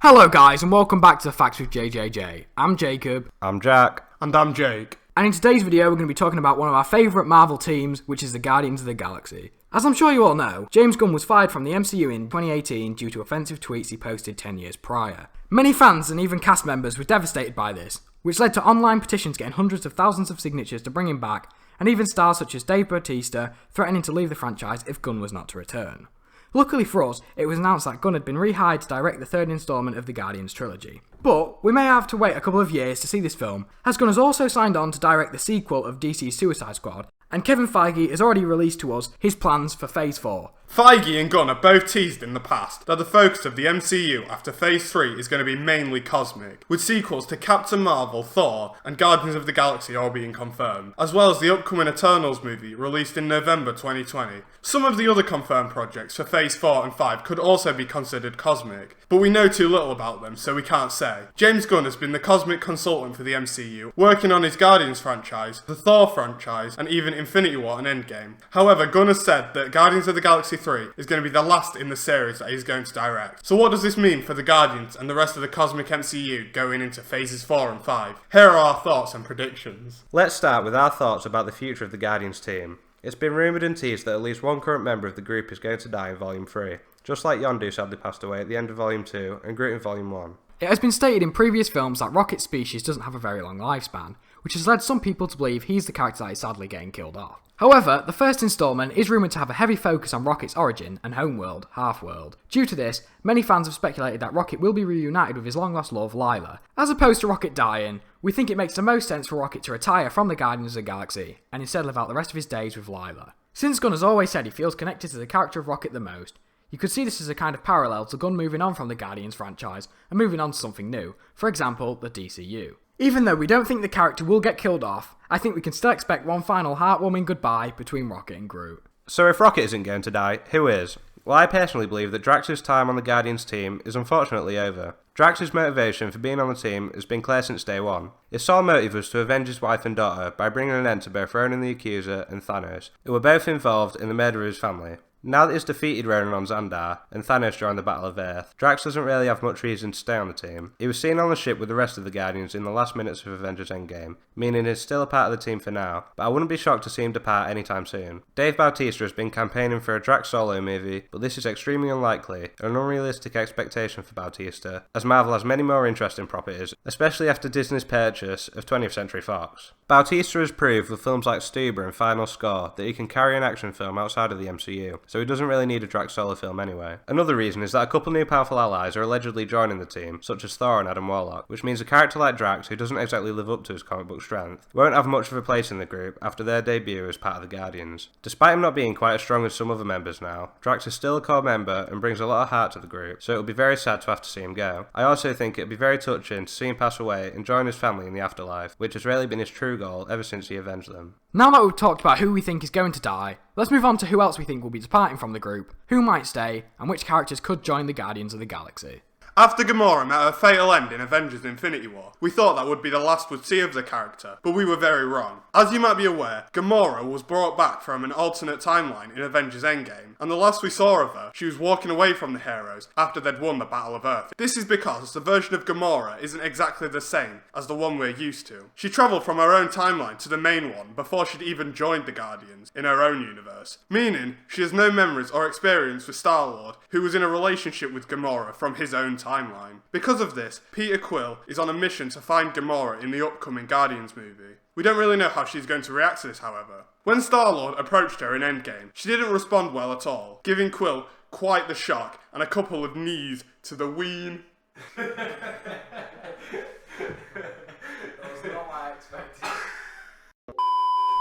Hello guys and welcome back to the Facts with JJJ. I'm Jacob. I'm Jack. And I'm Jake. And in today's video we're going to be talking about one of our favourite Marvel teams, which is the Guardians of the Galaxy. As I'm sure you all know, James Gunn was fired from the MCU in 2018 due to offensive tweets he posted 10 years prior. Many fans and even cast members were devastated by this, which led to online petitions getting hundreds of thousands of signatures to bring him back, and even stars such as Dave Bautista threatening to leave the franchise if Gunn was not to return. Luckily for us, it was announced that Gunn had been rehired to direct the third instalment of the Guardians trilogy. But we may have to wait a couple of years to see this film, as Gunn has also signed on to direct the sequel of DC's Suicide Squad, and Kevin Feige has already released to us his plans for Phase 4. Feige and Gunn have both teased in the past that the focus of the MCU after Phase 3 is going to be mainly cosmic, with sequels to Captain Marvel, Thor, and Guardians of the Galaxy all being confirmed, as well as the upcoming Eternals movie released in November 2020. Some of the other confirmed projects for Phase 4 and 5 could also be considered cosmic, but we know too little about them, so we can't say. James Gunn has been the cosmic consultant for the MCU, working on his Guardians franchise, the Thor franchise, and even Infinity War and Endgame. However, Gunn has said that Guardians of the Galaxy 3 is going to be the last in the series that he's going to direct. So what does this mean for the Guardians and the rest of the cosmic MCU going into Phases 4 and 5? Here are our thoughts and predictions. Let's start with our thoughts about the future of the Guardians team. It's been rumoured and teased that at least one current member of the group is going to die in Volume 3, just like Yondu sadly passed away at the end of Volume 2 and Groot in Volume 1. It has been stated in previous films that Rocket's species doesn't have a very long lifespan, which has led some people to believe he's the character that is sadly getting killed off. However, the first instalment is rumoured to have a heavy focus on Rocket's origin and homeworld, Half-World. Due to this, many fans have speculated that Rocket will be reunited with his long-lost love, Lyla. As opposed to Rocket dying, we think it makes the most sense for Rocket to retire from the Guardians of the Galaxy, and instead live out the rest of his days with Lyla. Since Gunn has always said he feels connected to the character of Rocket the most, you could see this as a kind of parallel to Gunn moving on from the Guardians franchise and moving on to something new, for example, the DCU. Even though we don't think the character will get killed off, I think we can still expect one final heartwarming goodbye between Rocket and Groot. So if Rocket isn't going to die, who is? Well, I personally believe that Drax's time on the Guardians team is unfortunately over. Drax's motivation for being on the team has been clear since day one. His sole motive was to avenge his wife and daughter by bringing an end to both Ronan the Accuser and Thanos, who were both involved in the murder of his family. Now that he's defeated Ronan on Xandar and Thanos during the Battle of Earth, Drax doesn't really have much reason to stay on the team. He was seen on the ship with the rest of the Guardians in the last minutes of Avengers Endgame, meaning he's still a part of the team for now, but I wouldn't be shocked to see him depart anytime soon. Dave Bautista has been campaigning for a Drax solo movie, but this is extremely unlikely, an unrealistic expectation for Bautista, as Marvel has many more interesting properties, especially after Disney's purchase of 20th Century Fox. Bautista has proved with films like Stuber and Final Score that he can carry an action film outside of the MCU, so he doesn't really need a Drax solo film anyway. Another reason is that a couple new powerful allies are allegedly joining the team, such as Thor and Adam Warlock, which means a character like Drax, who doesn't exactly live up to his comic book strength, won't have much of a place in the group after their debut as part of the Guardians. Despite him not being quite as strong as some other members now, Drax is still a core member and brings a lot of heart to the group, so it would be very sad to have to see him go. I also think it would be very touching to see him pass away and join his family in the afterlife, which has really been his true goal ever since he avenged them. Now that we've talked about who we think is going to die, let's move on to who else we think will be departing from the group, who might stay, and which characters could join the Guardians of the Galaxy. After Gamora met her fatal end in Avengers Infinity War, we thought that would be the last we'd see of the character, but we were very wrong. As you might be aware, Gamora was brought back from an alternate timeline in Avengers Endgame, and the last we saw of her, she was walking away from the heroes after they'd won the Battle of Earth. This is because the version of Gamora isn't exactly the same as the one we're used to. She travelled from her own timeline to the main one before she'd even joined the Guardians in her own universe, meaning she has no memories or experience with StarLord, who was in a relationship with Gamora from his own timeline. Because of this, Peter Quill is on a mission to find Gamora in the upcoming Guardians movie. We don't really know how she's going to react to this, however. When StarLord approached her in Endgame, she didn't respond well at all, giving Quill quite the shock and a couple of knees to the ween. That was not what I expected.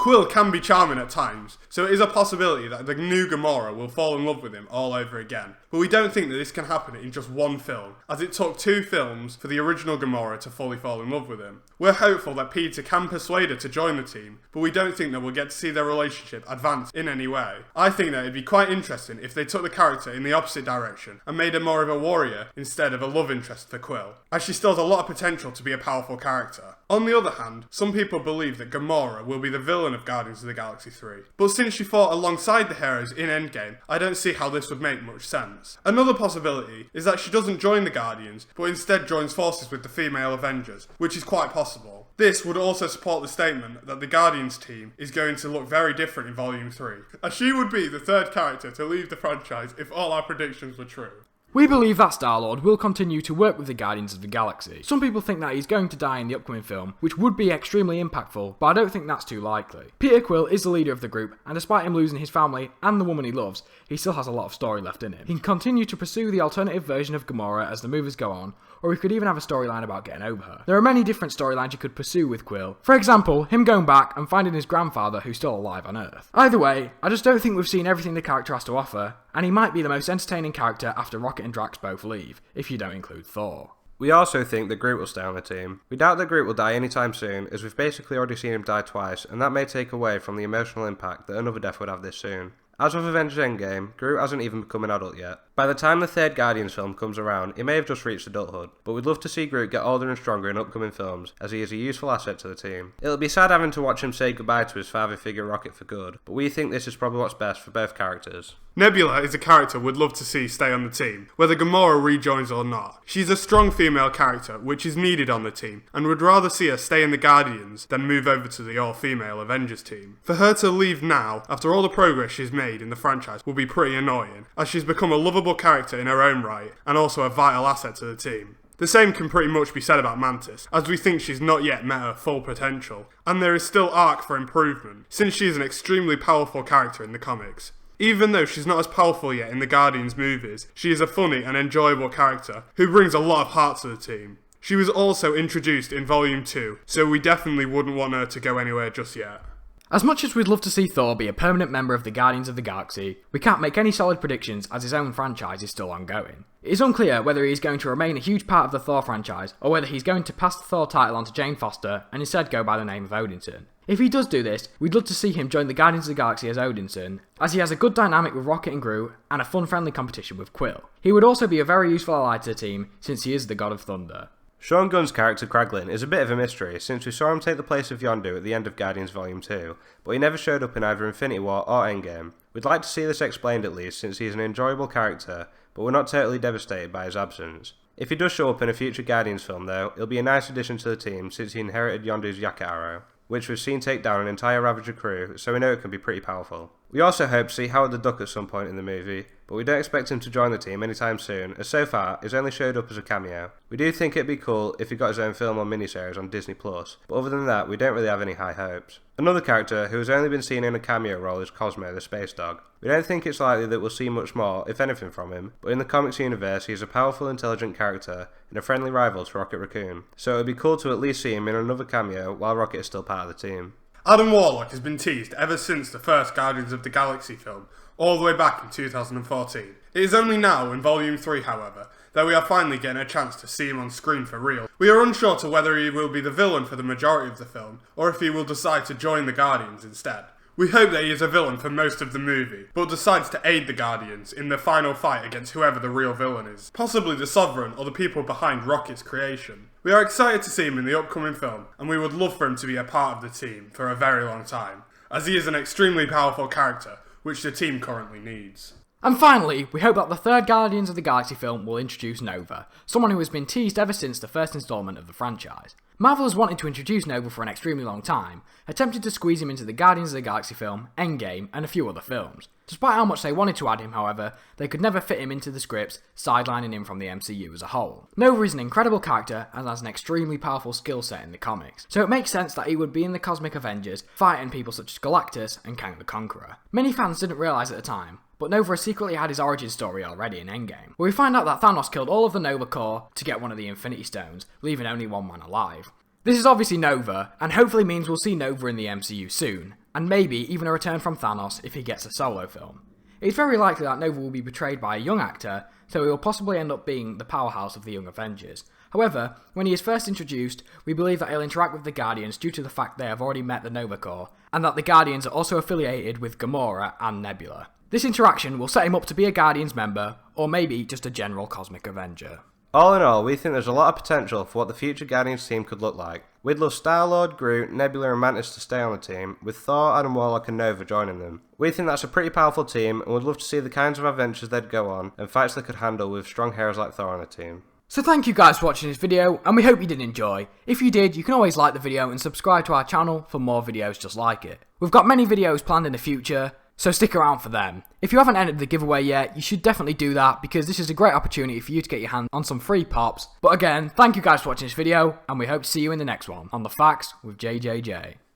Quill can be charming at times, so it is a possibility that the new Gamora will fall in love with him all over again. But we don't think that this can happen in just one film, as it took 2 films for the original Gamora to fully fall in love with him. We're hopeful that Peter can persuade her to join the team, but we don't think that we'll get to see their relationship advance in any way. I think that it'd be quite interesting if they took the character in the opposite direction and made her more of a warrior instead of a love interest for Quill, as she still has a lot of potential to be a powerful character. On the other hand, some people believe that Gamora will be the villain of Guardians of the Galaxy 3. But since she fought alongside the heroes in Endgame, I don't see how this would make much sense. Another possibility is that she doesn't join the Guardians, but instead joins forces with the female Avengers, which is quite possible. This would also support the statement that the Guardians team is going to look very different in Volume 3, as she would be the third character to leave the franchise if all our predictions were true. We believe that StarLord will continue to work with the Guardians of the Galaxy. Some people think that he's going to die in the upcoming film, which would be extremely impactful, but I don't think that's too likely. Peter Quill is the leader of the group, and despite him losing his family and the woman he loves, he still has a lot of story left in him. He can continue to pursue the alternative version of Gamora as the movies go on, or he could even have a storyline about getting over her. There are many different storylines you could pursue with Quill. For example, him going back and finding his grandfather who's still alive on Earth. Either way, I just don't think we've seen everything the character has to offer, and he might be the most entertaining character after Rocket and Drax both leave, if you don't include Thor. We also think that Groot will stay on the team. We doubt that Groot will die anytime soon, as we've basically already seen him die twice, and that may take away from the emotional impact that another death would have this soon. As with Avengers Endgame, Groot hasn't even become an adult yet. By the time the third Guardians film comes around, he may have just reached adulthood, but we'd love to see Groot get older and stronger in upcoming films, as he is a useful asset to the team. It'll be sad having to watch him say goodbye to his father figure Rocket for good, but we think this is probably what's best for both characters. Nebula is a character we'd love to see stay on the team, whether Gamora rejoins or not. She's a strong female character, which is needed on the team, and would rather see her stay in the Guardians than move over to the all-female Avengers team. For her to leave now, after all the progress she's made in the franchise, will be pretty annoying, as she's become a lovable character in her own right, and also a vital asset to the team. The same can pretty much be said about Mantis, as we think she's not yet met her full potential, and there is still arc for improvement, since she is an extremely powerful character in the comics. Even though she's not as powerful yet in the Guardians movies, she is a funny and enjoyable character, who brings a lot of heart to the team. She was also introduced in Volume 2, so we definitely wouldn't want her to go anywhere just yet. As much as we'd love to see Thor be a permanent member of the Guardians of the Galaxy, we can't make any solid predictions as his own franchise is still ongoing. It is unclear whether he is going to remain a huge part of the Thor franchise, or whether he's going to pass the Thor title on to Jane Foster and instead go by the name of Odinson. If he does do this, we'd love to see him join the Guardians of the Galaxy as Odinson, as he has a good dynamic with Rocket and Groot, and a fun friendly competition with Quill. He would also be a very useful ally to the team, since he is the God of Thunder. Sean Gunn's character Kraglin is a bit of a mystery, since we saw him take the place of Yondu at the end of Guardians Volume 2, but he never showed up in either Infinity War or Endgame. We'd like to see this explained at least, since he is an enjoyable character, but we're not totally devastated by his absence. If he does show up in a future Guardians film though, it'll be a nice addition to the team since he inherited Yondu's Yakut arrow, which we've seen take down an entire Ravager crew, so we know it can be pretty powerful. We also hope to see Howard the Duck at some point in the movie, but we don't expect him to join the team anytime soon, as so far he's only showed up as a cameo. We do think it'd be cool if he got his own film or miniseries on Disney+, but other than that we don't really have any high hopes. Another character who has only been seen in a cameo role is Cosmo the Space Dog. We don't think it's likely that we'll see much more, if anything, from him, but in the comics universe he is a powerful, intelligent character and a friendly rival to Rocket Raccoon, so it would be cool to at least see him in another cameo while Rocket is still part of the team. Adam Warlock has been teased ever since the first Guardians of the Galaxy film, all the way back in 2014. It is only now, in Volume 3 however, that we are finally getting a chance to see him on screen for real. We are unsure to whether he will be the villain for the majority of the film, or if he will decide to join the Guardians instead. We hope that he is a villain for most of the movie, but decides to aid the Guardians in the final fight against whoever the real villain is, possibly the Sovereign or the people behind Rocket's creation. We are excited to see him in the upcoming film, and we would love for him to be a part of the team for a very long time, as he is an extremely powerful character, which the team currently needs. And finally, we hope that the third Guardians of the Galaxy film will introduce Nova, someone who has been teased ever since the first installment of the franchise. Marvel has wanted to introduce Nova for an extremely long time, attempted to squeeze him into the Guardians of the Galaxy film, Endgame, and a few other films. Despite how much they wanted to add him, however, they could never fit him into the scripts, sidelining him from the MCU as a whole. Nova is an incredible character and has an extremely powerful skill set in the comics, so it makes sense that he would be in the Cosmic Avengers, fighting people such as Galactus and Kang the Conqueror. Many fans didn't realise at the time, but Nova secretly had his origin story already in Endgame, where we find out that Thanos killed all of the Nova Corps to get one of the Infinity Stones, leaving only one man alive. This is obviously Nova, and hopefully means we'll see Nova in the MCU soon, and maybe even a return from Thanos if he gets a solo film. It's very likely that Nova will be portrayed by a young actor, so he will possibly end up being the powerhouse of the Young Avengers. However, when he is first introduced, we believe that he'll interact with the Guardians due to the fact they have already met the Nova Corps, and that the Guardians are also affiliated with Gamora and Nebula. This interaction will set him up to be a Guardians member, or maybe just a general Cosmic Avenger. All in all, we think there's a lot of potential for what the future Guardians team could look like. We'd love StarLord, Groot, Nebula and Mantis to stay on the team, with Thor, Adam Warlock and Nova joining them. We think that's a pretty powerful team and would love to see the kinds of adventures they'd go on and fights they could handle with strong heroes like Thor on the team. So thank you guys for watching this video, and we hope you did enjoy. If you did, you can always like the video and subscribe to our channel for more videos just like it. We've got many videos planned in the future, so stick around for them. If you haven't entered the giveaway yet, you should definitely do that because this is a great opportunity for you to get your hands on some free pops. But again, thank you guys for watching this video, and we hope to see you in the next one on The Facts with JJJ.